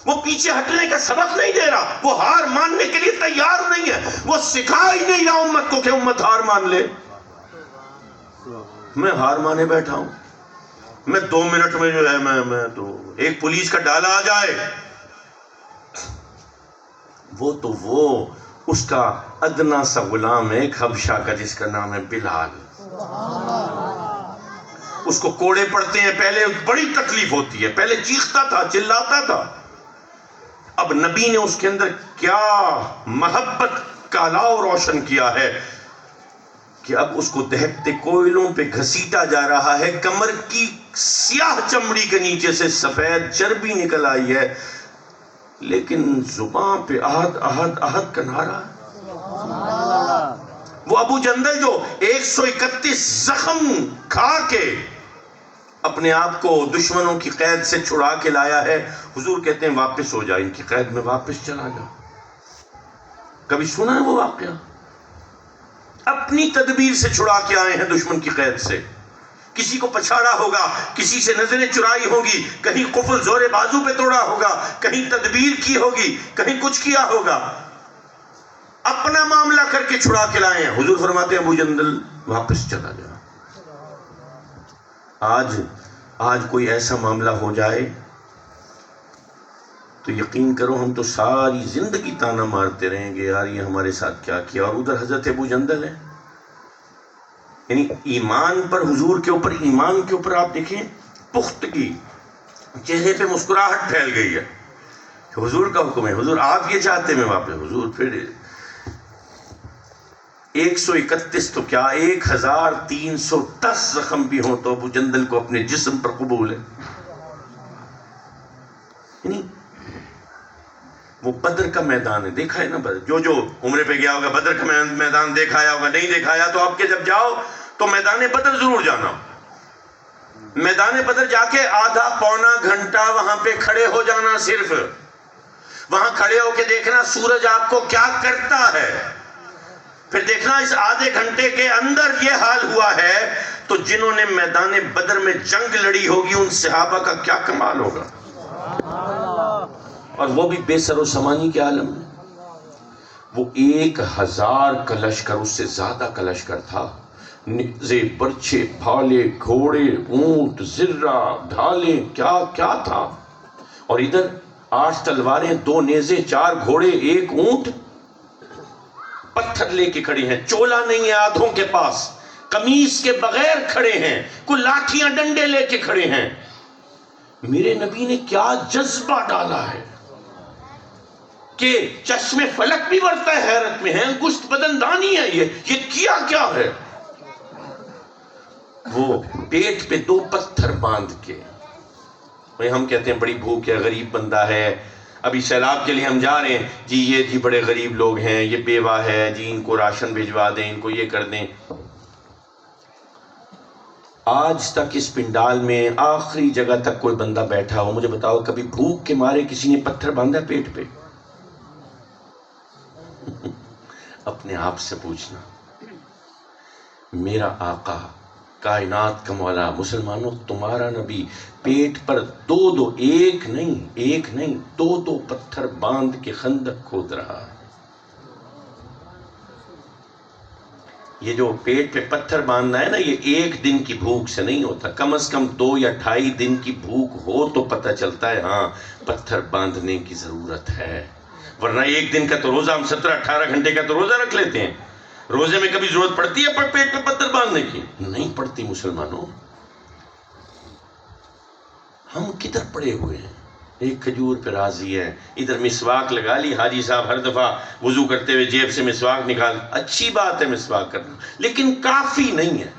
وہ پیچھے ہٹنے کا سبق نہیں دے رہا، وہ ہار ماننے کے لیے تیار نہیں ہے، وہ سکھا ہی نہیں رہا امت کو کہ امت ہار مان لے۔ میں ہار مانے بیٹھا ہوں، میں 2 منٹ میں جو ہے میں تو ایک پولیس کا ڈالا آ جائے، وہ اس کا ادنا سا غلام ہے ایک حبشہ کا جس کا نام ہے بلال، اس کو کوڑے پڑتے ہیں، پہلے بڑی تکلیف ہوتی ہے، پہلے چیختا تھا، چلاتا تھا، اب نبی نے اس کے اندر کیا محبت کا الاؤ روشن کیا ہے کہ اب اس کو دہکتے کوئلوں پہ گھسیٹا جا رہا ہے، کمر کی سیاہ چمڑی کے نیچے سے سفید چربی نکل آئی ہے، لیکن زبان پہ احد احد احد کا نعرہ ہے۔ وہ ابو جندل جو 131 زخم کھا کے اپنے آپ کو دشمنوں کی قید سے چھڑا کے لایا ہے، حضور کہتے ہیں واپس ہو جا، ان کی قید میں واپس چلا جا۔ کبھی سنا ہے وہ واقعہ؟ اپنی تدبیر سے چھڑا کے آئے ہیں دشمن کی قید سے، کسی کو پچھاڑا ہوگا، کسی سے نظریں چرائی ہوگی، کہیں قفل زور بازو پہ توڑا ہوگا، کہیں تدبیر کی ہوگی، کہیں کچھ کیا ہوگا، اپنا معاملہ کر کے چھڑا کے لائے ہیں۔ حضور فرماتے ہیں ابو جندل واپس چلا جا۔ آج کوئی ایسا معاملہ ہو جائے تو یقین کرو ہم تو ساری زندگی تانا مارتے رہیں گے، یار یہ ہمارے ساتھ کیا کیا، اور ادھر حضرت ابو جندل ہے۔ یعنی ایمان پر، حضور کے اوپر، ایمان کے اوپر آپ دیکھیں پختگی، چہرے پہ مسکراہٹ پھیل گئی ہے، حضور کا حکم ہے، حضور آپ یہ چاہتے میں واپس، حضور پھر 131 تو کیا 1310 زخم بھی ہوں تو ابو جندل کو اپنے جسم پر قبول ہے۔ یعنی وہ بدر کا میدان ہے، دیکھا ہے نا، بدر جو عمرے پہ گیا ہوگا بدر کا میدان دیکھایا ہوگا، نہیں دیکھایا تو آپ کے جب جاؤ تو میدان بدر ضرور جانا۔ میدان بدر جا کے آدھا پونا گھنٹہ وہاں پہ کھڑے ہو جانا، صرف وہاں کھڑے ہو کے دیکھنا سورج آپ کو کیا کرتا ہے، پھر دیکھنا اس آدھے گھنٹے کے اندر یہ حال ہوا ہے تو جنہوں نے میدان بدر میں جنگ لڑی ہوگی ان صحابہ کا کیا کمال ہوگا، اور وہ بھی بے سر و سامانی کے عالم میں۔ وہ 1000 کا لشکر، اس سے زیادہ کا لشکر تھا، نیزے، برچھے، بھالے، گھوڑے، اونٹ، زرہ، ڈھالے، کیا کیا تھا، اور ادھر 8 تلواریں، 2 نیزے، 4 گھوڑے، 1 اونٹ، پتھر لے کے کھڑے ہیں، چولا نہیں ہے آدھوں کے پاس، قمیص کے بغیر کھڑے ہیں، کوئی لاٹھیاں ڈنڈے لے کے کھڑے ہیں۔ میرے نبی نے کیا جذبہ ڈالا ہے کہ چشم فلک بھی ورتا ہے حیرت میں ہے، انگشت بدن دانی ہے، یہ کیا ہے۔ وہ پیٹ پہ 2 پتھر باندھ کے، ہم کہتے ہیں بڑی بھوک ہے، غریب بندہ ہے، ابھی سیلاب کے لیے ہم جا رہے ہیں، جی یہ جی بڑے غریب لوگ ہیں، یہ بیوہ ہے، جی ان کو راشن بھجوا دیں، ان کو یہ کر دیں۔ آج تک اس پنڈال میں آخری جگہ تک کوئی بندہ بیٹھا ہو، مجھے بتاؤ کبھی بھوک کے مارے کسی نے پتھر باندھا پیٹ پہ؟ اپنے آپ سے پوچھنا۔ میرا آقا، کائنات کا مولا، مسلمانوں تمہارا نبی پیٹ پر 2 ایک نہیں 2 پتھر باندھ کے خندق کھود رہا ہے۔ یہ جو پیٹ پہ پتھر باندھنا ہے نا، یہ 1 دن کی بھوک سے نہیں ہوتا، کم از کم 2 یا 2.5 دن کی بھوک ہو تو پتہ چلتا ہے ہاں پتھر باندھنے کی ضرورت ہے، ورنہ 1 دن کا تو روزہ، ہم 17-18 گھنٹے کا تو روزہ رکھ لیتے ہیں، روزے میں کبھی ضرورت پڑتی ہے پر پیٹ پہ پتھر باندھنے کی؟ نہیں پڑتی مسلمانوں۔ ہم کدھر پڑے ہوئے ہیں؟ ایک کھجور پہ راضی ہے، ادھر مسواک لگا لی، حاجی صاحب ہر دفعہ وضو کرتے ہوئے جیب سے مسواک نکال، اچھی بات ہے مسواک کرنا، لیکن کافی نہیں ہے۔